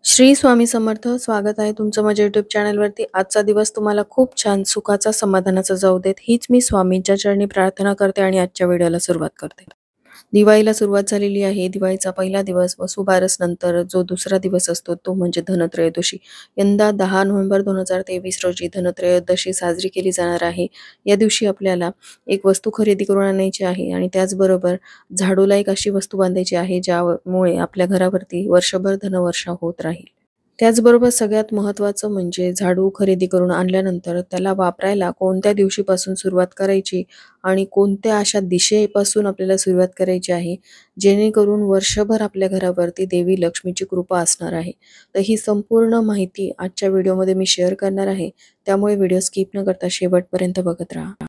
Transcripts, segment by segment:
श्री स्वामी समर्थ. स्वागत आहे तुमचं माझ्या YouTube चॅनलवरती. आजचा दिवस तुम्हाला खूप छान सुखाचा, समाधानाचा जाऊ देत. हीच मी स्वामींच्या चरणी प्रार्थना करते आणि आजच्या व्हिडिओला सुरुवात करते. दिवाळीला सुरुवात झालेली आहे. दिवाळीचा पहिला दिवस वसुबारस नंतर जो दुसरा दिवस असतो तो म्हणजे धनत्रयोदशी. यंदा 10 नोव्हेंबर 2023 रोजी धनत्रयोदशी साजरी केली जाणार आहे. या दिवशी आपल्याला एक वस्तू खरेदी करून आणायची आहे आणि त्याचबरोबर झाडूला एक अशी वस्तू बांधायची आहे ज्यामुळे आपल्या घरावरती वर्षभर धनवर्षा होत राहील. त्याचबरोबर सगळ्यात महत्त्वाचं म्हणजे झाडू खरेदी करून आणल्यानंतर त्याला वापरायला कोणत्या दिवशीपासून सुरुवात करायची आणि कोणत्या अशा दिशेपासून आपल्याला सुरुवात करायची आहे, जेणेकरून वर्षभर आपल्या घरावरती देवी लक्ष्मीची कृपा असणार आहे. तर ही संपूर्ण माहिती आजच्या व्हिडिओमध्ये मी शेअर करणार आहे. त्यामुळे व्हिडिओ स्किप न करता शेवटपर्यंत बघत राहा.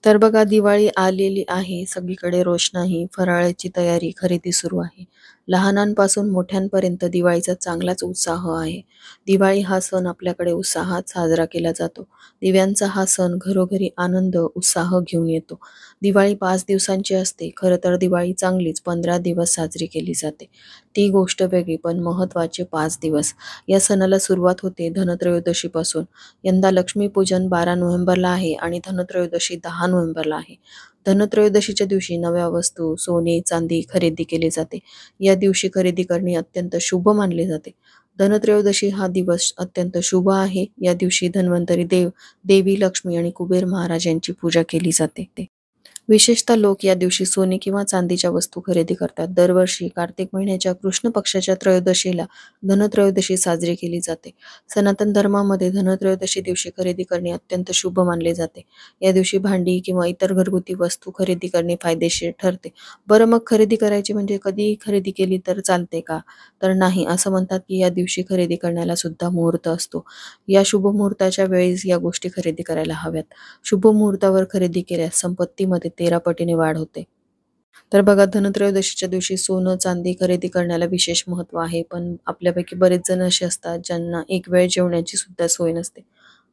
तर बघा दिवाळी आलेली आहे. सगळीकडे रोषणाई, फराळाची तयारी, खरेदी सुरू आहे. लहानांपासून मोठ्यांपर्यंत दिवाळीचा चांगलाच उत्साह आहे. दिवाळी हा सण आपल्याकडे उत्साहात साजरा केला जातो. दिव्यांचा हा सण घरोघरी आनंद, उत्साह घेऊन येतो. दिवाळी 5 दिवसांची असते. खरं तर दिवाळी चांगलीच 15 दिवस साजरी केली जाते. ती गोष्ट वेगळी, पण महत्त्वाचे 5 दिवस. या सणाला सुरुवात होते धनत्रयोदशीपासून. यंदा लक्ष्मीपूजन 12 नोव्हेंबरला आहे आणि धनत्रयोदशी 10 नोव्हेंबरला आहे. धनत्रयोदशीच्या दिवशी नव्या वस्तू, सोने, चांदी खरेदी केली जाते. या दिवशी खरेदी करणे अत्यंत शुभ मानले जाते. धनत्रयोदशी हा दिवस अत्यंत शुभ आहे. या दिवशी धन्वंतरी देव, देवी लक्ष्मी आणि कुबेर महाराज यांची पूजा केली जाते. विशेषतः लोक या दिवशी सोने किंवा चांदीच्या वस्तू खरेदी करतात. दरवर्षी कार्तिक महिन्याच्या कृष्ण पक्षाच्या त्रयोदशीला धनत्रयोदशी साजरी केली जाते. सनातन धर्मामध्ये धनत्रयोदशी दिवशी खरेदी करणे अत्यंत शुभ मानले जाते. या दिवशी भांडी किंवा इतर घरगुती वस्तू खरेदी करणे फायदेशीर ठरते. बरं, मग खरेदी करायची म्हणजे कधीही खरेदी केली तर चालते का? तर नाही. असं म्हणतात की या दिवशी खरेदी करण्याला सुद्धा मुहूर्त असतो. या शुभ मुहूर्ताच्या वेळेस या गोष्टी खरेदी करायला हव्यात. शुभ मुहूर्तावर खरेदी केल्यास संपत्तीमध्ये 13 पटीने वाढ होते. तर बघा धनत्रयोदशीच्या दिवशी सोनं, चांदी खरेदी करण्याला विशेष महत्त्व आहे. पण आपल्यापैकी बरेच जण असे असतात ज्यांना एक वेळ जेवण्याची सुद्धा सोय नसते.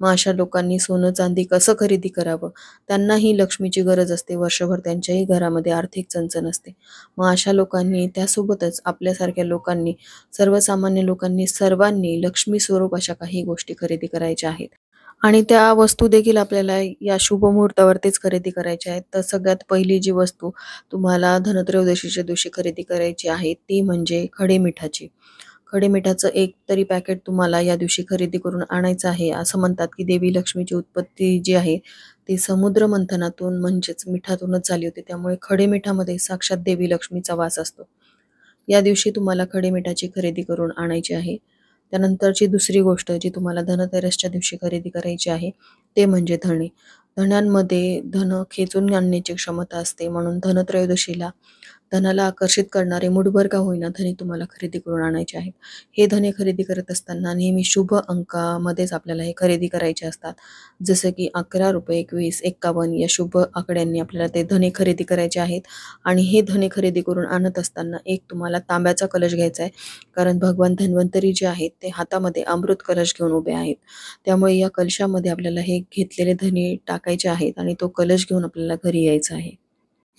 मग अशा लोकांनी सोनं, चांदी कसं खरेदी करावं? त्यांनाही लक्ष्मीची गरज असते. वर्षभर त्यांच्याही घरामध्ये आर्थिक चणचण असते. मग अशा लोकांनी त्यासोबतच आपल्यासारख्या लोकांनी, सर्वसामान्य लोकांनी सर्वांनी लक्ष्मी स्वरूप अशा काही गोष्टी खरेदी करायच्या आहेत. आणि त्या वस्तू देखील आपल्याला या शुभ मुहूर्तावरतीच खरेदी करायच्या आहेत. तर सगळ्यात पहिली जी वस्तू तुम्हाला धनत्रयोदशीच्या दिवशी खरेदी करायची आहे ती म्हणजे खडे मिठाची. खडे मिठाचं एक तरी पॅकेट तुम्हाला या दिवशी खरेदी करून आणायचं आहे. असं म्हणतात की देवी लक्ष्मीची उत्पत्ती जी आहे ती समुद्र मंथनातून म्हणजेच मिठातूनच झाली होती. त्यामुळे खडे मिठामध्ये साक्षात देवी लक्ष्मीचा वास असतो. या दिवशी तुम्हाला खडे मिठाची खरेदी करून आणायची आहे. त्यानंतरची दुसरी गोष्ट जी तुम्हाला धनतेरसच्या दिवशी खरेदी करायची आहे ते म्हणजे धणे. धण्यांमध्ये धन खेचून आणण्याची क्षमता असते, म्हणून धनत्रयोदशीला धनाला आकर्षित करणारे मुठभर का होईना धने तुम्हाला खरेदी करून आणायचे आहेत. हे धने खरेदी करत असताना नेहमी शुभ अंकामध्येच आपल्याला हे खरेदी करायचे असतात. जसं की 11 रुपये, 21, 51 या शुभ आकड्यांनी आपल्याला ते धने खरेदी करायचे आहेत. आणि हे धने खरेदी करून आणत असताना एक तुम्हाला तांब्याचा कलश घ्यायचा आहे. कारण भगवान धन्वंतरी जे आहेत ते हातामध्ये अमृत कलश घेऊन उभे आहेत. त्यामुळे या कलशामध्ये आपल्याला हे घेतलेले धने टाकायचे आहेत आणि तो कलश घेऊन आपल्याला घरी यायचं आहे.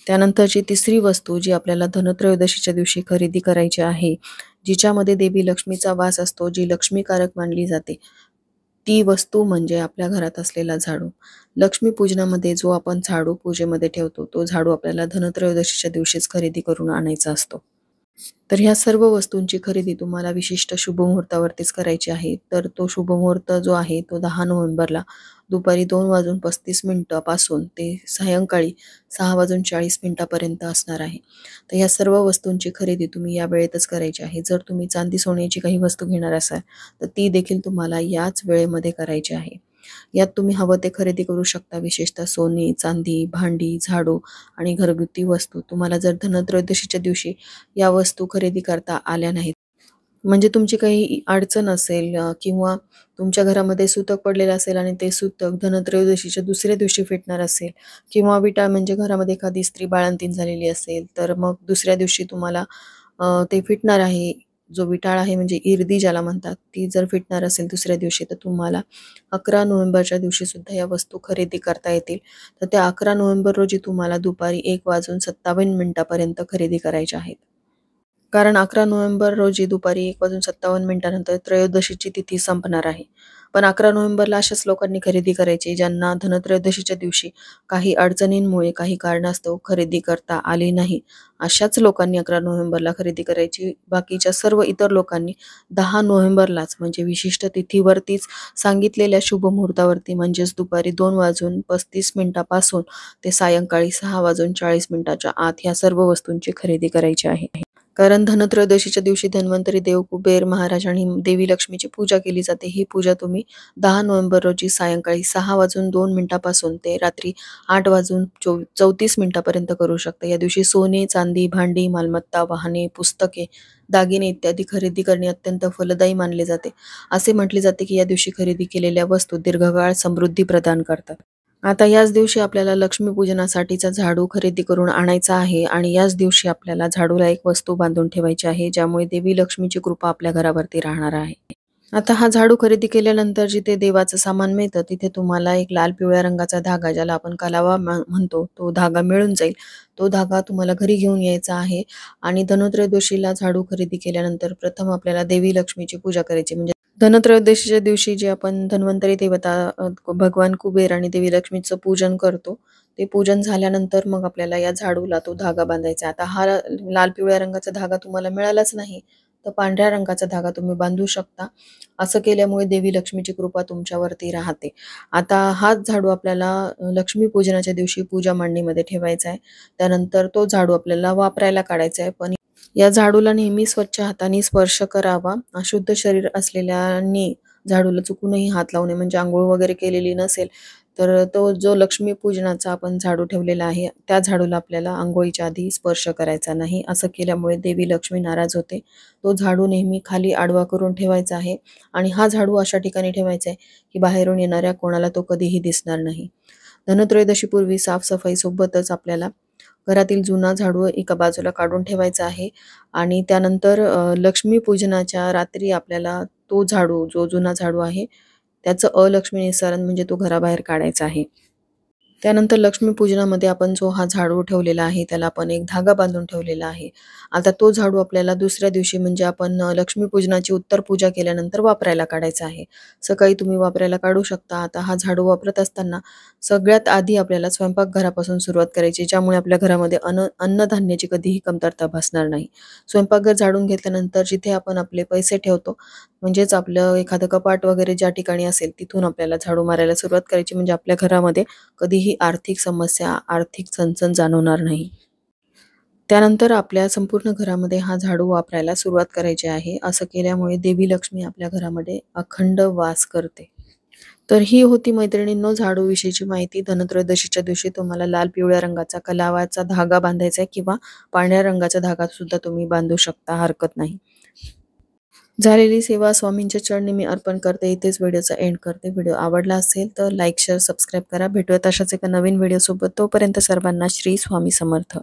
त्यानंतरची तिसरी वस्तू जी आपल्याला धनत्रयोदशीच्या दिवशी खरेदी करायची आहे, जिच्यामध्ये देवी लक्ष्मीचा वास असतो, जी लक्ष्मीकारक मानली जाते, ती वस्तू म्हणजे आपल्या घरात असलेला झाडू. लक्ष्मीपूजनामध्ये जो आपण झाडू पूजेमध्ये ठेवतो, तो झाडू आपल्याला धनत्रयोदशीच्या दिवशीच खरेदी करून आणायचा असतो. तर ह्या सर्व वस्तूंची खरेदी तुम्हाला विशिष्ट शुभमुहूर्तावरतीच करायची आहे. तर तो शुभमुहूर्त जो आहे तो 10 नोव्हेंबरला दुपारी 2:35 पासून ते सायंकाळी 6:40 असणार आहे. तर ह्या सर्व वस्तूंची खरेदी तुम्ही या वेळेतच करायची आहे. जर तुम्ही चांदी सोन्याची काही वस्तू घेणार असाल तर ती देखील तुम्हाला याच वेळेमध्ये करायची आहे. यात तुम्ही हवं ते खरेदी करू शकता. विशेषतः सोने, चांदी, भांडी, झाडू आणि घरगुती वस्तू. तुम्हाला जर धनत्रयोदशीच्या दिवशी या वस्तू खरेदी करता आल्या नाहीत, म्हणजे तुमची काही अडचण असेल किंवा तुमच्या घरामध्ये सुतक पडलेलं असेल आणि ते सुतक धनत्रयोदशीच्या दुसऱ्या दिवशी फिटणार असेल किंवा विटाळ म्हणजे घरामध्ये एखादी स्त्री बाळंतीण झालेली असेल, तर मग दुसऱ्या दिवशी तुम्हाला ते फिटणार आहे. जो विटाळ आहे म्हणजे इर्दी ज्याला म्हणतात, ती जर फिटणार असेल दुसऱ्या दिवशी तर तुम्हाला 11 नोव्हेंबरच्या दिवशी सुद्धा या वस्तू खरेदी करता येतील. तर त्या 11 नोव्हेंबर रोजी तुम्हाला दुपारी 1:57 खरेदी करायच्या आहेत. कारण 11 नोव्हेंबर रोजी दुपारी 1:57 त्रयोदशीची तिथी संपणार आहे. पण 11 नोव्हेंबरला अशाच लोकांनी खरेदी करायची ज्यांना धनत्रयोदशीच्या दिवशी काही अडचणींमुळे, काही कारणास्तव खरेदी करता आली नाही. अशाच लोकांनी 11 नोव्हेंबरला खरेदी करायची. बाकीच्या सर्व इतर लोकांनी 10 नोव्हेंबरलाच म्हणजे विशिष्ट तिथीवरतीच सांगितलेल्या शुभ मुहूर्तावरती म्हणजेच दुपारी 2:35 पासून ते सायंकाळी 6:40 आत ह्या सर्व वस्तूंची खरेदी करायची आहे. कारण धनत्रयोदशीच्या दिवशी धन्वंतरी देव, कुबेर महाराज आणि देवी लक्ष्मीची पूजा केली जाते. ही पूजा तुम्ही 10 नोव्हेंबर रोजी सायंकाळी 6:02 पासून ते रात्री 8:34 पर्यंत करू शकता. या दिवशी सोने, चांदी, भांडी, मालमत्ता, वाहने, पुस्तके, दागिने इत्यादी खरेदी करणे अत्यंत फलदायी मानले जाते. असे म्हटले जाते की या दिवशी खरेदी केलेल्या वस्तू दीर्घकाळ समृद्धी प्रदान करतात. आता याच दिवशी आपल्याला लक्ष्मीपूजनासाठीचा झाडू खरेदी करून आणायचा आहे आणि याच दिवशी आपल्याला झाडूला एक वस्तू बांधून ठेवायची आहे, ज्यामुळे देवी लक्ष्मीची कृपा आपल्या घरावरती राहणार आहे. आता हा झाडू खरेदी केल्यानंतर जिथे देवाचं सामान मिळतं तिथे तुम्हाला एक लाल पिवळ्या रंगाचा धागा, ज्याला आपण कलावा म्हणतो, तो धागा मिळून जाईल. तो धागा तुम्हाला घरी घेऊन यायचा आहे आणि धनत्रयोदशीला झाडू खरेदी केल्यानंतर प्रथम आपल्याला देवी लक्ष्मीची पूजा करायची. म्हणजे धनत्रयोदशीच्या दिवशी जे आपण धन्वंतरी देवता भगवान कुबेर आणि देवी लक्ष्मीचं पूजन करतो, ते पूजन झाल्यानंतर मग आपल्याला या झाडूला तो धागा बांधायचा. आता हा लाल पिवळ्या रंगाचा धागा तुम्हाला मिळालाच नाही तर पांढऱ्या रंगाचा धागा तुम्ही बांधू शकता. असं केल्यामुळे देवी लक्ष्मीची कृपा तुमच्यावरती राहते. आता हाच झाडू आपल्याला लक्ष्मी पूजनाच्या दिवशी पूजा मांडणीमध्ये ठेवायचा आहे. त्यानंतर तो झाडू आपल्याला वापरायला काढायचा आहे. पण या झाडूला नेहमी स्वच्छ हाताने स्पर्श करावा. अशुद्ध शरीर असलेल्यांनी झाडूला चुकूनही हात लावू नये. म्हणजे अंघोळ वगैरे केलेली नसेल तर तो जो लक्ष्मी पूजनाचा आपण झाडू ठेवलेला आहे त्या झाडूला आपल्याला अंघोळीच्या आधी स्पर्श करायचा नाही. असं केल्यामुळे देवी लक्ष्मी नाराज होते. तो झाडू नेहमी खाली आडवा करून ठेवायचा आहे आणि हा झाडू अशा ठिकाणी ठेवायचा आहे की बाहेरून येणाऱ्या कोणाला तो कधीही दिसणार नाही. धनत्रयोदशीपूर्वी साफसफाई सोबतच आपल्याला घरातील जुना झाडू एका बाजूला काढून ठेवायचा आहे आणि त्यानंतर लक्ष्मीपूजनाच्या रात्री आपल्याला तो झाडू, जो जुना झाडू आहे, त्याचं अलक्ष्मी निस्सारण म्हणजे तो घराबाहेर काढायचा आहे. त्यानंतर लक्ष्मीपूजनामध्ये आपण जो हा झाडू ठेवलेला आहे त्याला आपण एक धागा बांधून ठेवलेला आहे. आता तो झाडू आपल्याला दुसऱ्या दिवशी म्हणजे आपण लक्ष्मीपूजनाची उत्तर पूजा केल्यानंतर वापरायला काढायचा आहे. सकाळी तुम्ही वापरायला काढू शकता. आता हा झाडू वापरत असताना सगळ्यात आधी आपल्याला स्वयंपाकघरापासून सुरुवात करायची, ज्यामुळे आपल्या घरामध्ये अन्नधान्याची कधीही कमतरता भासणार नाही. स्वयंपाकघर झाडून घेतल्यानंतर जिथे आपण आपले पैसे ठेवतो, म्हणजेच आपलं एखादं कपाट वगैरे ज्या ठिकाणी असेल तिथून आपल्याला झाडू मारायला सुरुवात करायची. म्हणजे आपल्या घरामध्ये कधीही आर्थिक समस्या, आर्थिक चणचण जाणवणार नाही. त्यानंतर आपल्या संपूर्ण घरामध्ये हा झाडू वापरायला सुरुवात करायची आहे. असं केल्यामुळे देवी लक्ष्मी आपल्या घरामध्ये अखंड वास करते. तर ही होती मैत्रिणींनो झाडूविषयीची माहिती. धनत्रयोदशीच्या दिवशी तुम्हाला लाल पिवळ्या रंगाचा कलावाचा धागा बांधायचा आहे किंवा पांढऱ्या रंगाचा धागा सुद्धा तुम्ही बांधू शकता, हरकत नाही. झालेली सेवा स्वामींच्या चरणी मी अर्पण करते. इथेच व्हिडिओचा एंड करते. व्हिडिओ आवडला असेल तर लाईक, शेअर, सबस्क्राईब करा. भेटूयात अशाच एका नवीन व्हिडिओसोबत. तोपर्यंत सर्वांना श्री स्वामी समर्थ.